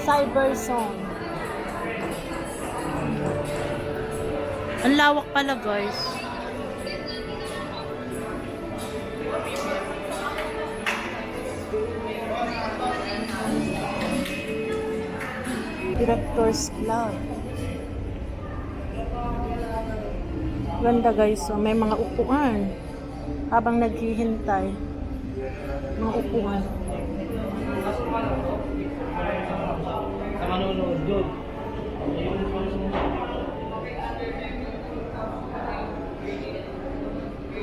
Cyber zone. Ang lawak pala, guys. Directors Club. Ganda, guys. So, may mga upuan habang naghihintay. Mga upuan. Sa manonood doon.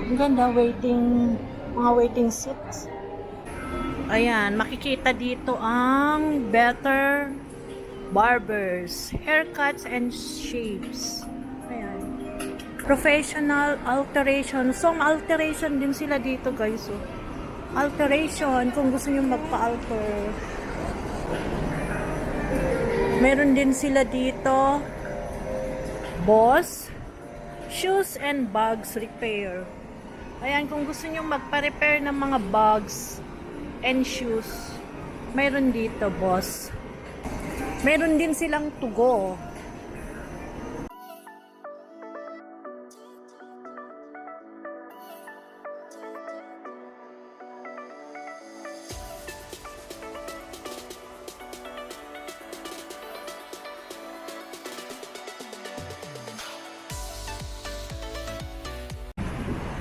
Ang ganda, mga waiting seats. Ayan, makikita dito ang Better Barbers, haircuts and shaves. Ayan. Professional alteration. So, alteration din sila dito, guys. So, alteration, kung gusto nyo magpa-alter. Meron din sila dito, Boss, shoes and bags repair. Ayan, kung gusto nyo magpa-repair ng mga bags and shoes, meron dito, Boss. Meron din silang to-go.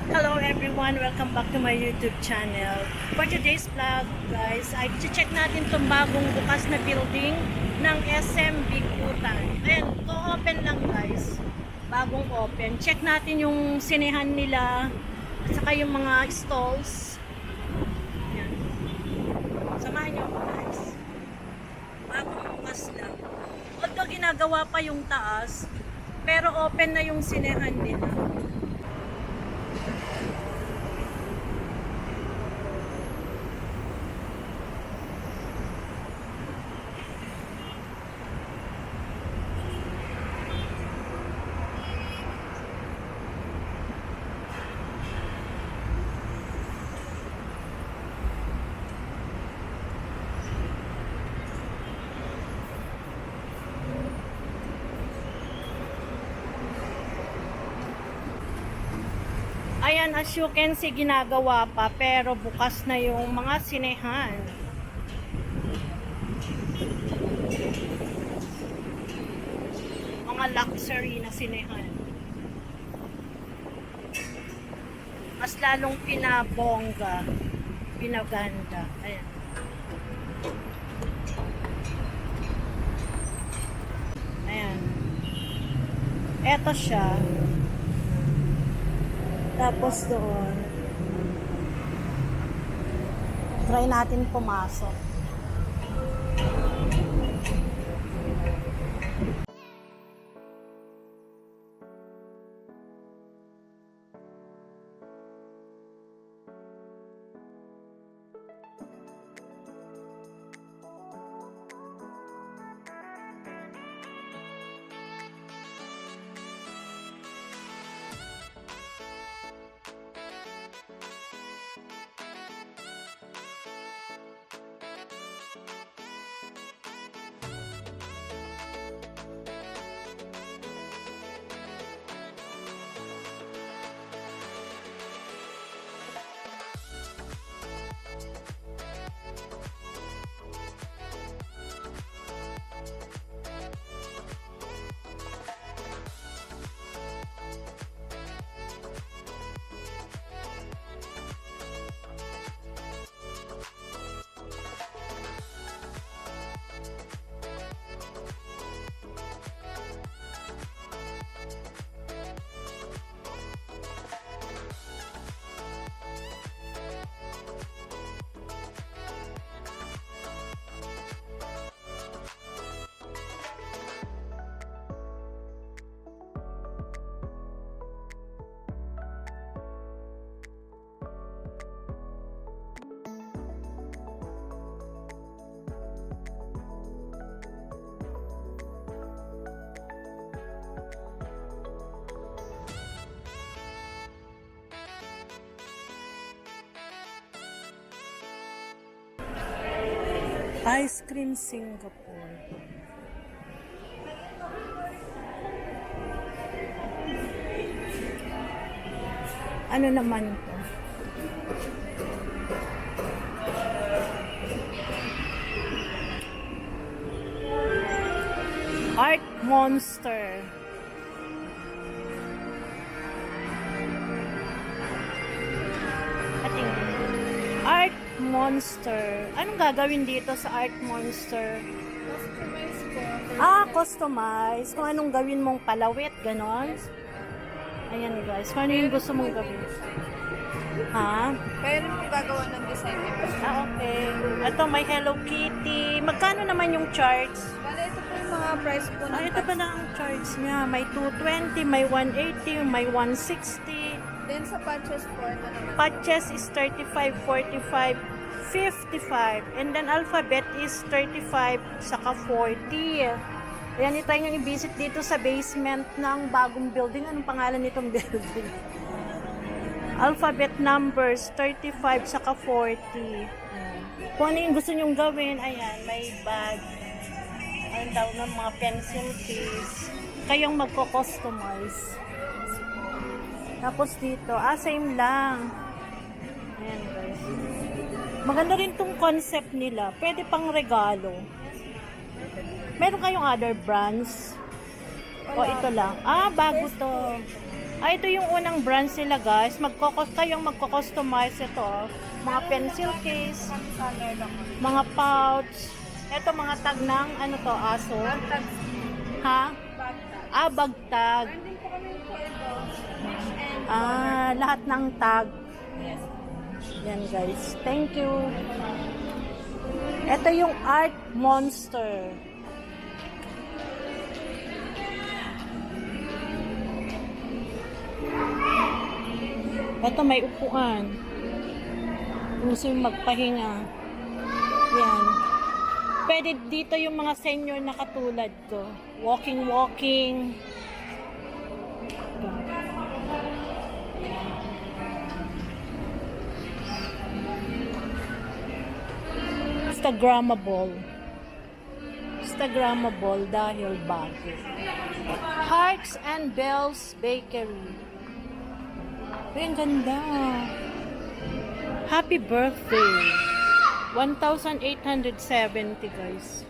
Hello everyone, welcome back to my YouTube channel. For today's vlog, guys, ay check natin itong bagong bukas na building ng SM Bikutan. Ayan, co-open lang, guys. Bagong open. Check natin yung sinehan nila at saka yung mga stalls. Ayan. Samahan niyo ako, guys. Bagong bukas lang. Although ginagawa pa yung taas, pero open na yung sinehan nila. Ayan, as you can see, ginagawa pa, pero bukas na yung mga sinehan. Mga luxury na sinehan. Mas lalong pinabongga, pinaganda. Ayan. Ayan. Eto siya. Tapos doon, try natin pumasok. Ice Cream Singapore. Ano naman to? Art Monster. Ating Art Monster. Anong gagawin dito sa Art Monster? Customize po. Customize. Kung anong gawin mong palawit, ganon. Ayan guys, kung ano yung gusto mong gawin. Ha? Kaya rin po gagawa ng design nito. Okay. Ito, may Hello Kitty. Magkano naman yung charge? Bale, ito po yung mga price po ng Ito pa na ang charge niya. May 220, may 180, may 160. Then sa patches po, ito naman. Patches is 35, 45, 55. And then alphabet is 35, saka 40. Ayan, i-try nyo i-visit dito sa basement ng bagong building. Anong pangalan nitong building? Alphabet numbers, 35, saka 40. Ayan. Kung ano yung gusto nyong gawin, ayan, may bag. Ayun daw ng mga pencil case. Kayong magko-customize. Tapos dito, same lang. Ayan guys. Maganda rin tong concept nila. Pwede pang regalo. Meron kayong other brands? O ito lang? Bago to. Ito yung unang brands nila guys. Kayong magko-customize ito. Mga pencil case. Mga pouch. Ito mga tag ng ano to, aso. Ha? Bag tag. Meron din po kami po ito. Lahat ng tag. Yes. Yan guys. Thank you. Ito yung Art Monster. Ito may upuan. Gusto yung magpahinga. Yan. Pwede dito yung mga senior na katulad ko. Walking. Instagrammable dahil bago. Hearts and Bells Bakery. Ay, ang ganda. Happy birthday. 1,870 guys.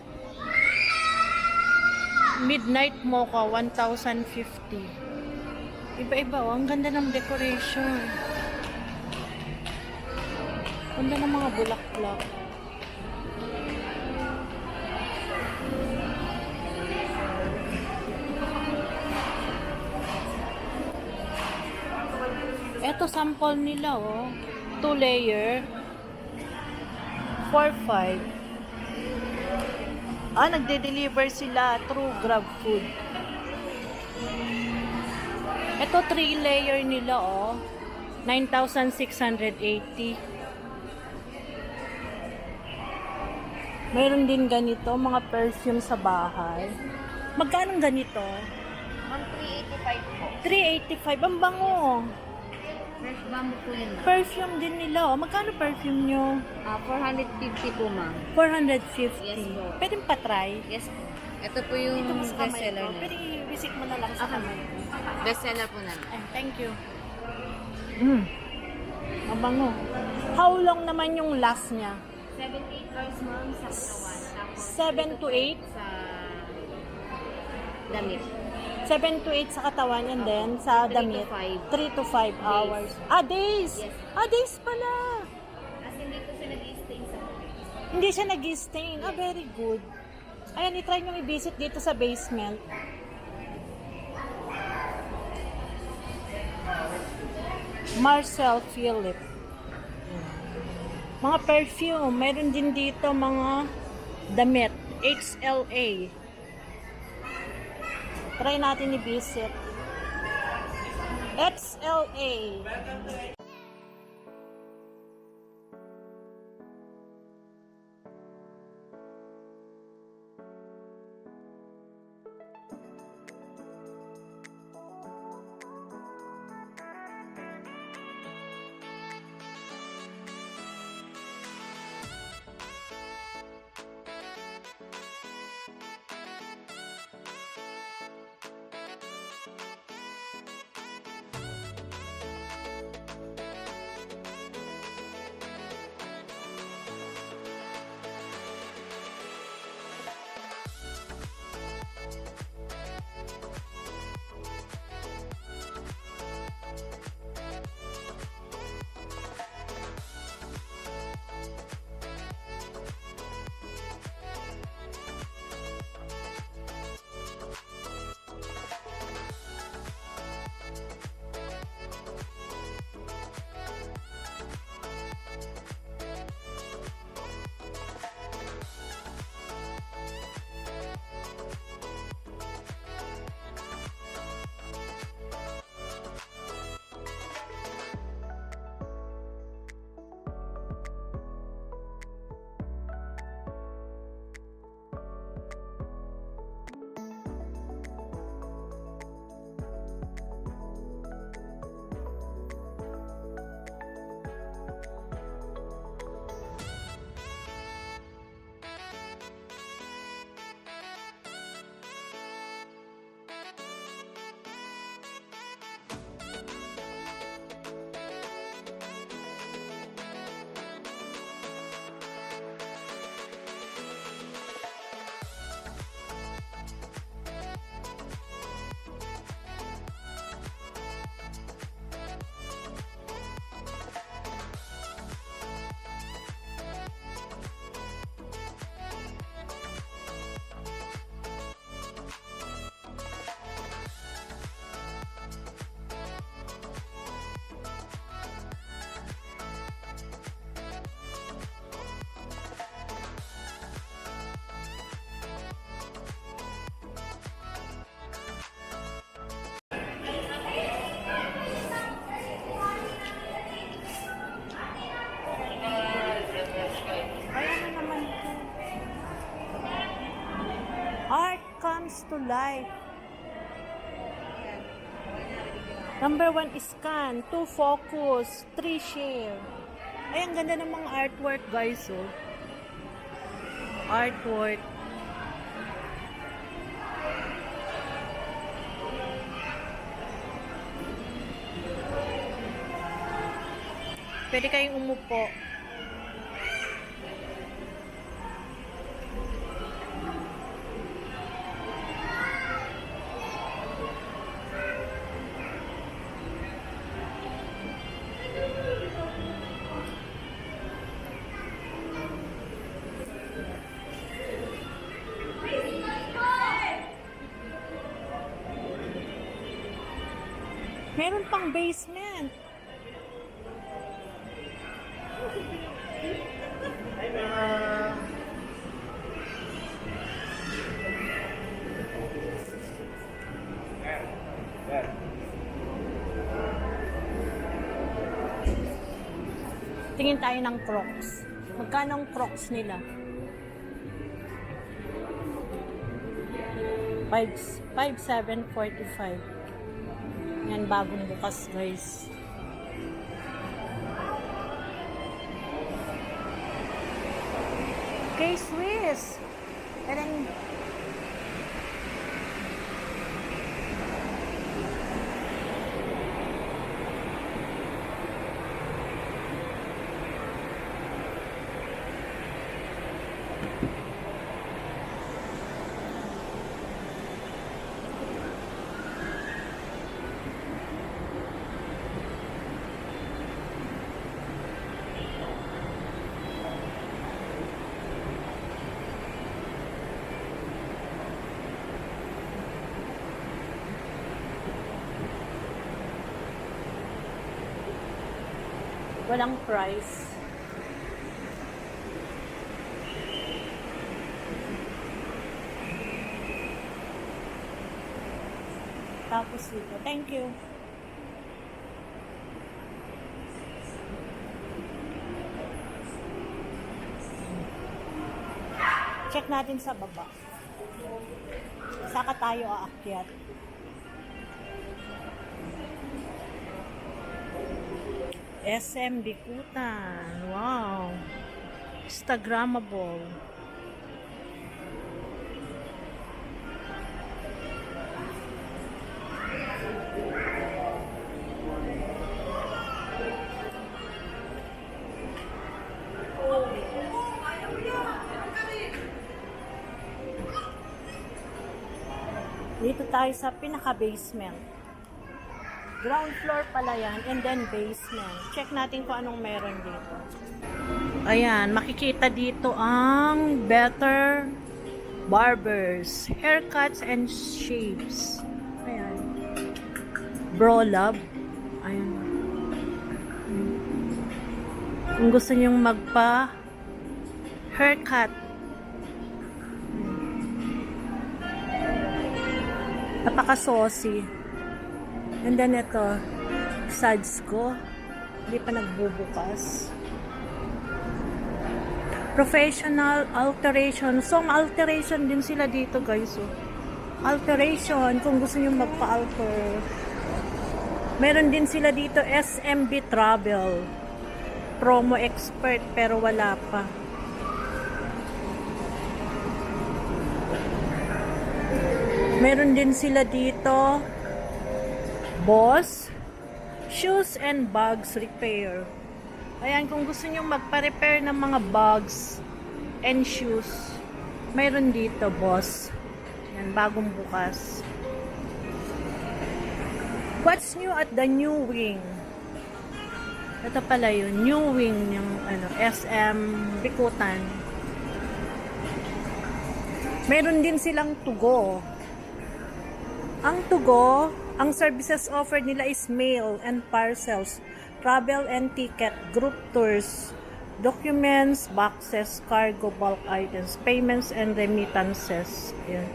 Midnight Mocha 1,050. Iba-iba oh. Ang ganda ng decoration. Ganda ng mga bulaklak. Ito sample nila oh. 2 layer. 4-5. Nagde-deliver sila through Grab Food. Ito 3 layer nila oh. 9,680. Meron din ganito, mga perfume sa bahay. Magkano ganito? Ang 385 po. 385. Ang bango. Fresh bamboo po yun. Perfume din nila. Magkano perfume nyo? 450 po, ma'am. 450. Yes, po. Pwede patry? Yes po. Ito po yung Ito mo sa kamay bestseller ko. na. Pwede i-visit mo na lang sa kamay ko. Bestseller po na. Thank you. Mabango. How long naman yung last niya? 78 hours, ma'am, sa katawan. Tapos 7 to 8? sa damit. 7 to 8 sa katawan and then sa 3 to damit. 5. 3 to 5 hours. Days! Yes. Days pala! As hindi po siya nag-i-stay sa hotel. Hindi siya nag-stain. Very good. Ayan, i-try nyo i-visit dito sa basement. Marcel Philip. Mga perfume. Meron din dito mga damit. HLA. Try natin i-visit. XLA. comes to life. Number 1 is scan, 2 focus, 3 share. Ay, ang ganda ng mga artwork, guys, oh. Artwork. Pwede kayong umupo. Meron pang basement. Tingin tayo ng Crocs. Magkano ang Crocs nila? 5,745. Yan, bagong bukas, guys. Okay, Swiss. And then, walang price. Tapos dito. Thank you. Check natin sa baba. Saka tayo aakyat. SM Bikutan. Wow. Instagrammable. Dito tayo sa pinaka-basement. Ground floor pala yan, and then basement. Check natin kung anong meron dito. Ayan, makikita dito ang Better Barbers, Haircuts and Shapes. Ayan. Bro Love. Ayan. Kung gusto nyong magpa-haircut, napaka-saucy. And then ito, sides ko. Hindi pa nagbubukas. Professional alteration. So, alteration din sila dito, guys. Oh. Alteration, kung gusto nyo magpa-alter. Meron din sila dito, SMB Travel. Promo expert, pero wala pa. Meron din sila dito, Boss Shoes and Bags Repair. Ayan, kung gusto nyo magpa-repair ng mga bags and shoes, mayroon dito, Boss. Ayan, bagong bukas. What's new at the New Wing? Ito pala yun, New Wing yung SM Bikutan. Meron din silang Tugo. Ang Tugo, ang services offered nila is mail and parcels, travel and ticket, group tours, documents, boxes, cargo, bulk items, payments and remittances. Ayan.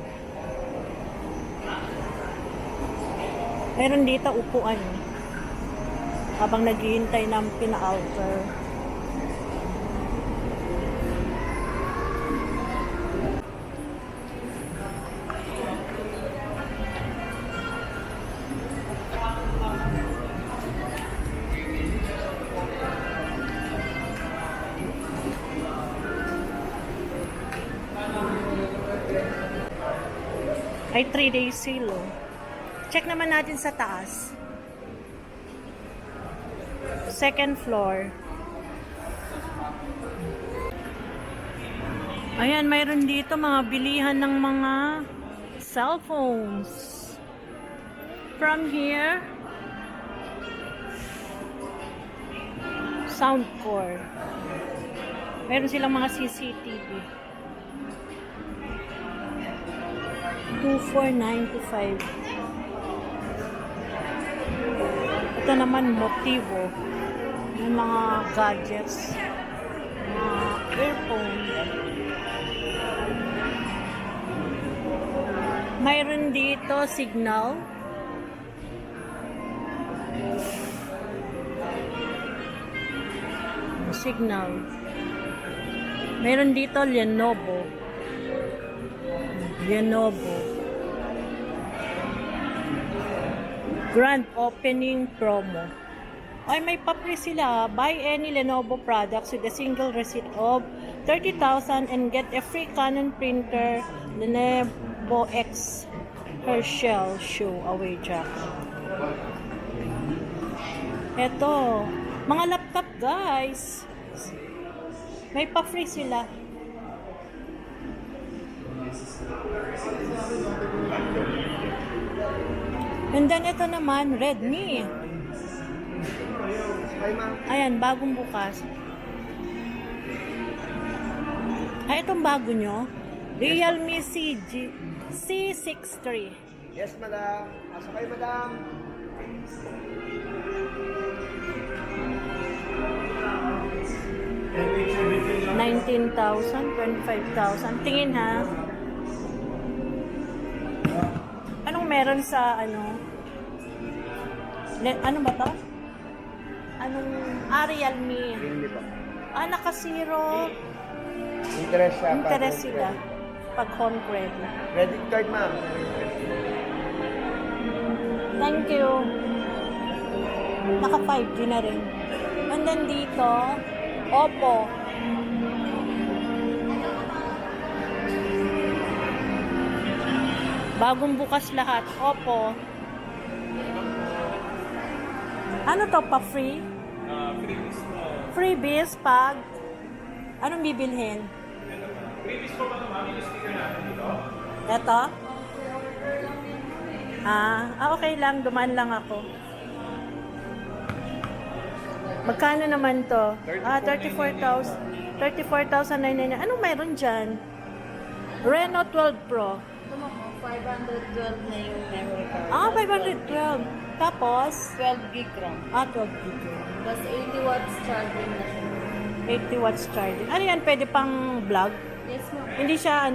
Meron dito upuan habang naghihintay ng pina-alter. Ay, 3-day sale, oh. Check naman natin sa taas. Second floor. Ayan, mayroon dito mga bilihan ng mga cellphones. From here, Soundcore. Meron silang mga CCTV. 2495. Ito naman Motivo. Yung mga gadgets. Mga earphone. Mayroon dito Signal. Signal. Mayroon dito Lenovo. Lenovo. Grand opening promo. Ay, may pa-free sila. Buy any Lenovo products with a single receipt of 30,000 and get a free Canon printer, Lenovo X Herschel shoe away jack. Eto, mga laptop guys. May pa-free sila. And then ito naman, Redmi. Ayan, bagong bukas. Ay, itong bago nyo. Realme C63. Yes, madam. Pasok kayo, madam. $19,000, $25,000. Tingin ha. Anong meron sa ano? Ano ba to? Anong Realme? Hindi po. Naka-zero. Interest siya. Interest sila. Pag home credit. Credit card, ma'am. Thank you. Naka 5G na rin. And then dito, Oppo. Bagong bukas lahat. Oppo. Ano to pa free? Freebies po. Freebies pag anong bibilhin? Freebies po ba naman? Yung speaker natin dito? Eto? Okay lang. Dumaan lang ako. Magkano naman to? 34,000. 34,999. Anong mayroon dyan? Reno 12 Pro. 512 na yung memory card. 512. Tapos? 12 gig RAM. 12 gig. Plus 80 watts charging na siya. 80 watts charging. Ano yan? Pwede pang vlog? Yes, ma'am. Hindi siya,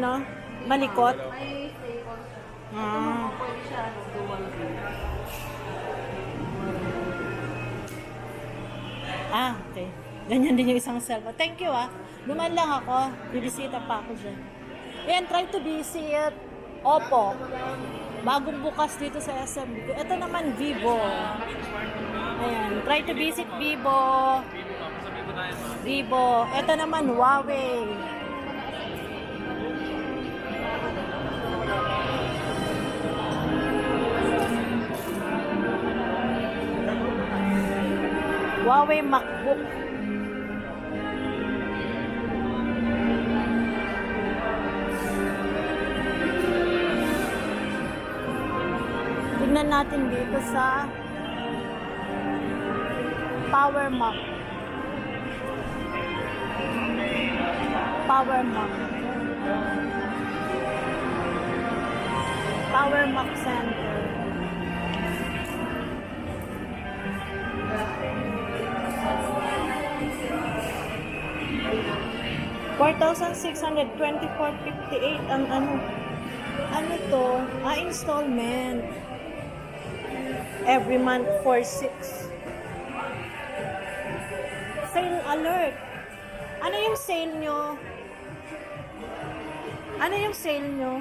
malikot? Ay, stable siya. Ah. Pwede siya, dual gig. Okay. Ganyan din yung isang cellphone. Thank you, Duman lang ako. Bibisita pa ako dyan. Ayan, try to visit Oppo. Bagong bukas dito sa SM. Ito naman, Vivo. Ayan, try to visit Vivo. Vivo. Ito naman, Huawei. Huawei MacBook. Tignan natin dito sa Power Mac. Power Mac. Power Mac Center. $4,624.58 ang ano to? Installment. Every month for 6. Sale alert. Ano yung sale nyo? Ano yung sale nyo?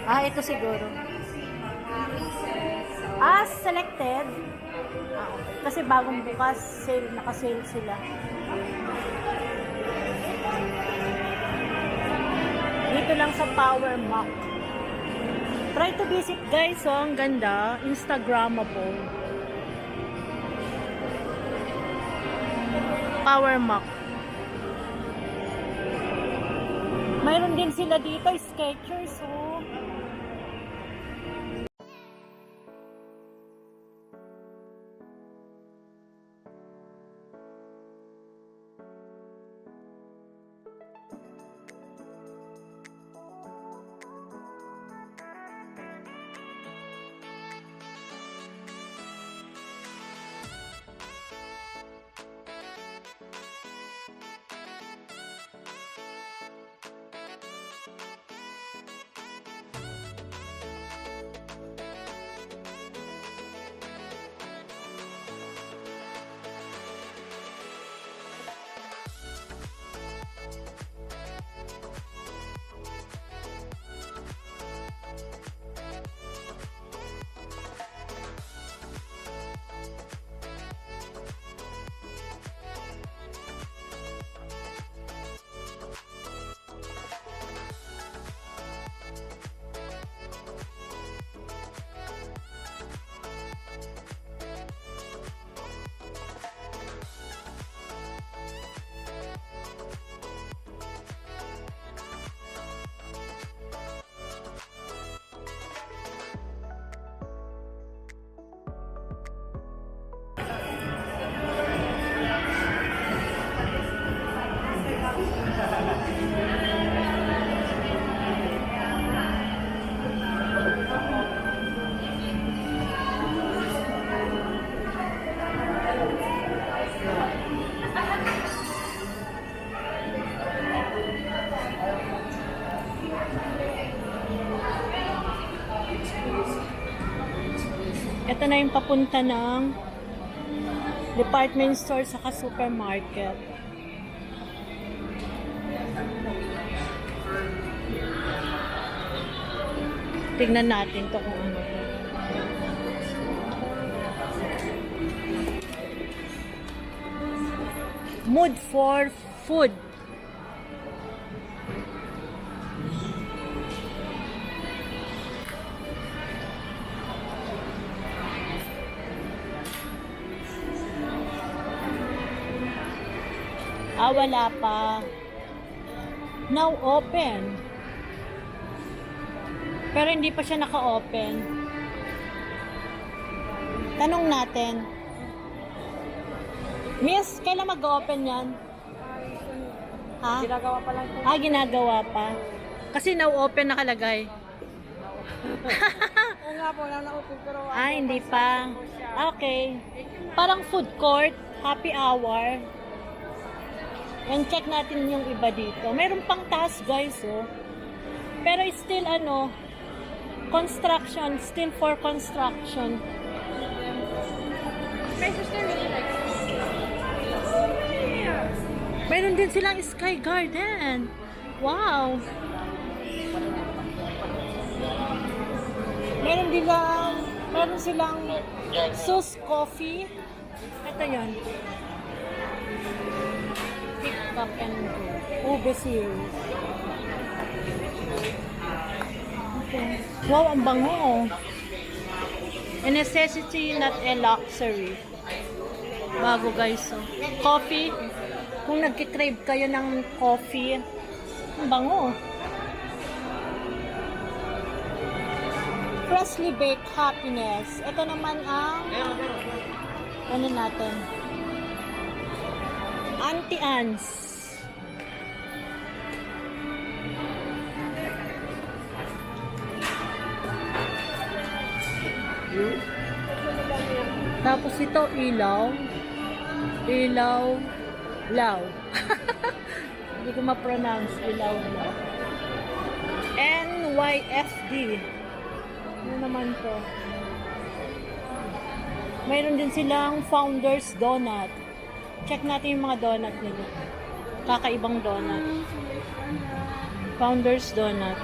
Ito siguro. Selected. Okay. Kasi bagong bukas, sale, naka-sale sila. Dito Dito lang sa Power Mac. Try to visit guys, oh, ang ganda. Instagrammable. Power Mac. Mayroon din sila dito, Skechers, oh. Ito na yung papunta ng department store saka supermarket. Tignan natin to kung ano. Mood for food. Wala pa. Now open. Pero hindi pa siya naka-open. Tanong natin. Miss, kailan mag-open yan? Ha? Ginagawa pa lang po. Ginagawa pa. Kasi now open nakalagay. Oo nga po, na-open pero Hindi pa. Okay. Parang food court, happy hour. And check natin yung iba dito. Meron pang taas guys, oh. Pero still construction, still for construction. Meron din silang Sky Garden. Wow. Meron silang Sus Coffee. Ito yun. Pick up and go. Ube series. Okay. Wow, ang bango, oh. A necessity, not a luxury. Bago guys, oh. Coffee. Kung nagkikrave kayo ng coffee, ang bango. Freshly baked happiness. Ito naman ang ano natin? Auntie Anne's. Tapos ito ilaw. Law. Hindi ko ma-pronounce. Ilaw. NYFD. Ano naman to? Mayroon din silang Founders Donut. Check natin yung mga donut nila. Kakaibang donut. Founders Donut.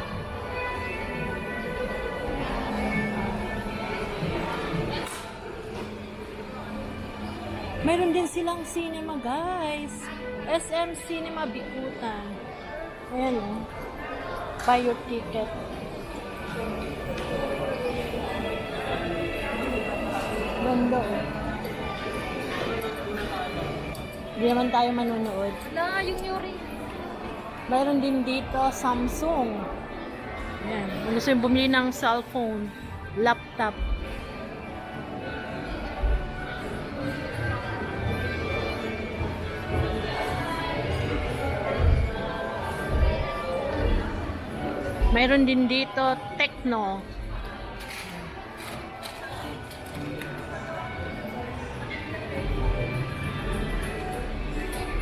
Mayroon din silang cinema, guys. SM Cinema Bikutan. Ayan, oh. Buy your ticket. Ganda oh. Hindi naman tayo manonood. Na, yung Yuri. Mayroon din dito Samsung. Yan. Kung gusto yung bumili ng cellphone, laptop. Mayroon din dito Tecno.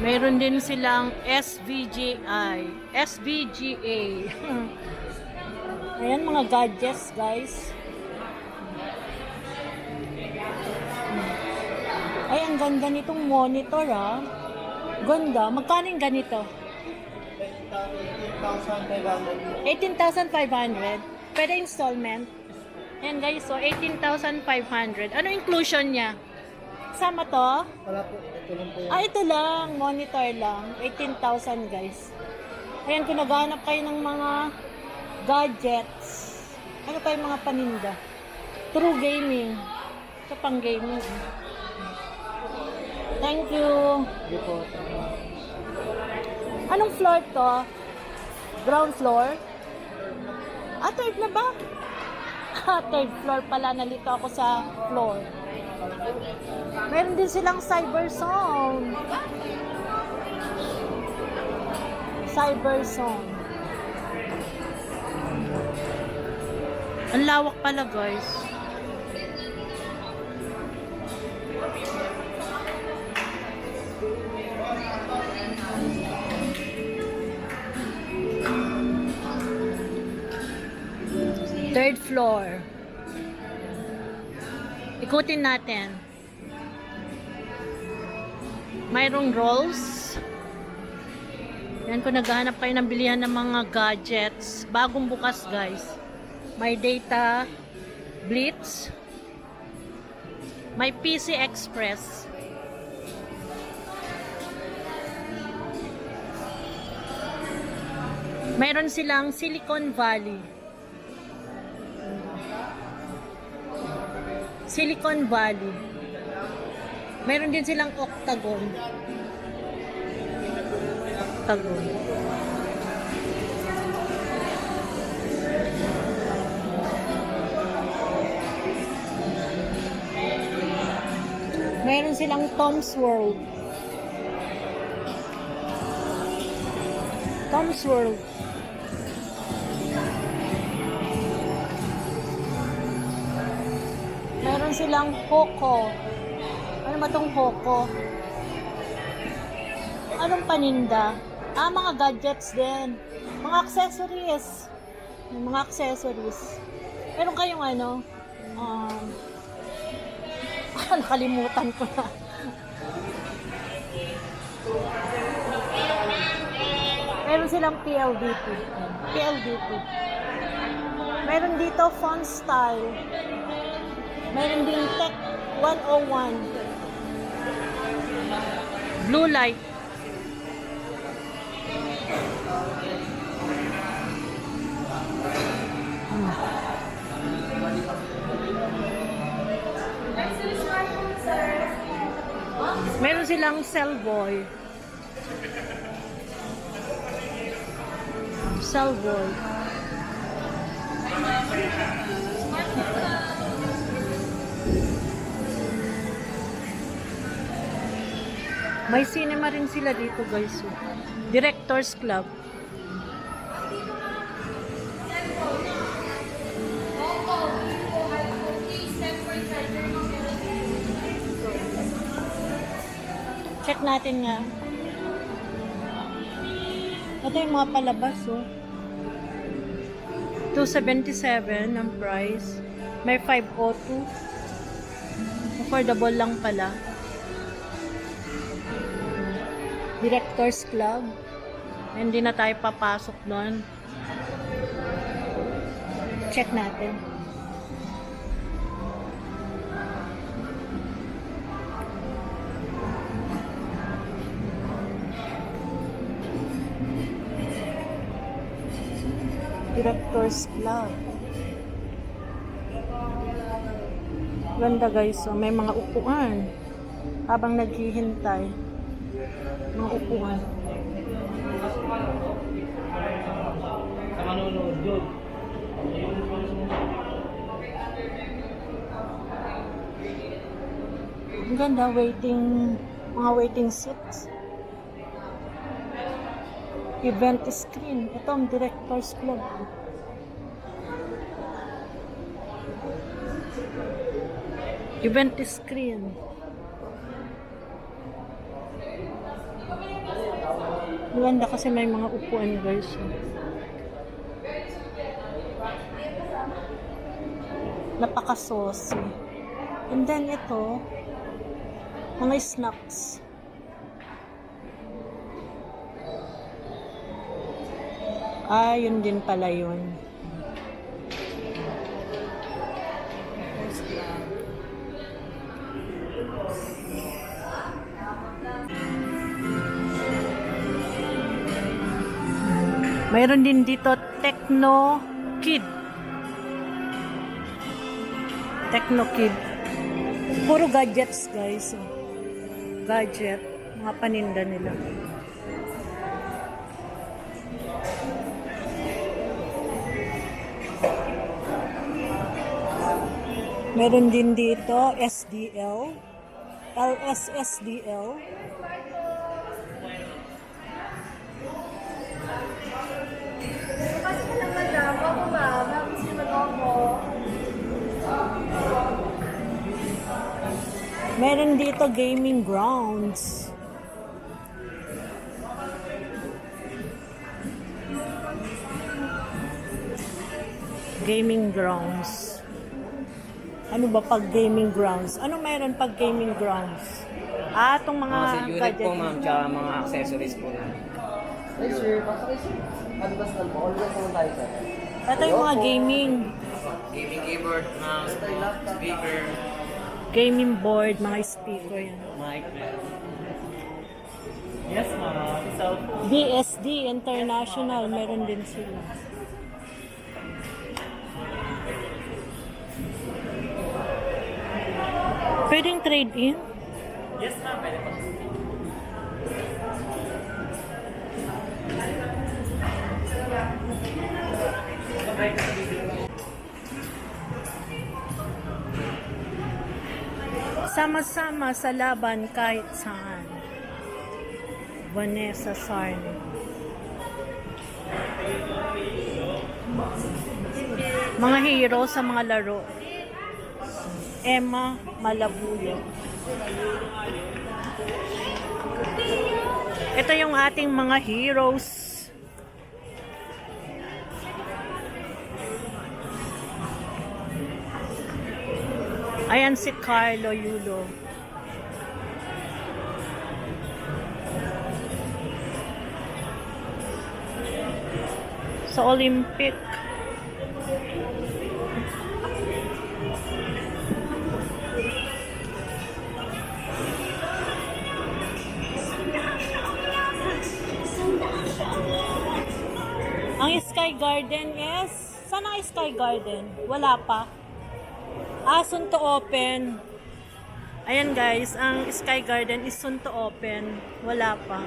Mayroon din silang SVGA. Ayan mga gadgets, guys. Ay, ang ganda nitong monitor, ah. Ganda. Magkano yung ganito? 18,500. Pwede installment. Ayan, guys. So, 18,500. Ano inclusion niya? Sama to? Wala po. Ito lang po yan. Ito lang. Monitor lang. 18,000, guys. Ayan, kung naghahanap kayo ng mga gadgets. Ano pa yung mga paninda? True gaming. Ito pang gaming. Thank you. Hindi po. Anong floor to? Ground floor? Third na ba? Third floor pala. Nalito ako sa floor. Meron din silang Cyberzone. Cyberzone. Ang lawak pala, guys. Third floor. Ikutin natin. Mayroong rolls. Yan, kung naghahanap kayo ng bilihan ng mga gadgets. Bagong bukas, guys. May data Blitz. May PC Express. Mayroon silang Silicon Valley. Silicon Valley. Mayroon din silang Octagon. Octagon. Mayroon silang Tom's World. Tom's World. Meron silang Poco. Ano ba tong Poco? Anong paninda? Mga gadgets din. Mga accessories. Mga accessories. Meron kayong ano? Nakalimutan ko na. Meron silang PLDT. PLDT. Meron dito Fun Style. Meron din Tech 101. Blue Light. Meron silang Cellboy. Cellboy. May cinema rin sila dito, guys. Directors Club. Check natin nga. Ito yung mga palabas, oh. 277 ang price. May 502. Affordable lang pala. Directors Club. Hindi na tayo papasok doon. Check natin. Directors Club. Ganda guys, so may mga upuan habang naghihintay. Mga upuan. Sa manunood doon. Ang ganda, mga waiting seats. Event screen. Ito ang Directors Club. Event screen. Maganda kasi may mga upuan guys. Napaka-saucy. And then ito, mga snacks. Ah, yun din pala yun. Mayroon din dito Techno Kid. Techno Kid. Puro gadgets guys. Gadget. Mga paninda nila. Meron din dito SDL. LSSDL. Meron dito gaming grounds. Gaming grounds. Ano ba pag gaming grounds? Ano meron pag gaming grounds? Ah, itong mga Mga sa unit po gadget. ma'am, tsaka mga accessories po namin. Ay, sir. Pasok sir. Advance lang po. Always naman tayo, sir. Ito yung mga gaming. Gaming keyboard, mouse, speaker, Gaming board, mga speaker yan. mic. Yes, ma'am. Cellphone. DSD International, meron din sila. Pwedeng trade-in? Yes, ma'am. Pwede po. Sama-sama sa laban kahit saan. Vanessa Sarni. Mga hero sa mga laro. Emma Malabuyo. Ito yung ating mga heroes. Ayan si Carlo Yulo. Sa Olympic. Ang Sky Garden is... Saan ang Sky Garden? Wala pa. Soon to open. Ayan guys, ang Sky Garden is soon to open. Wala pa.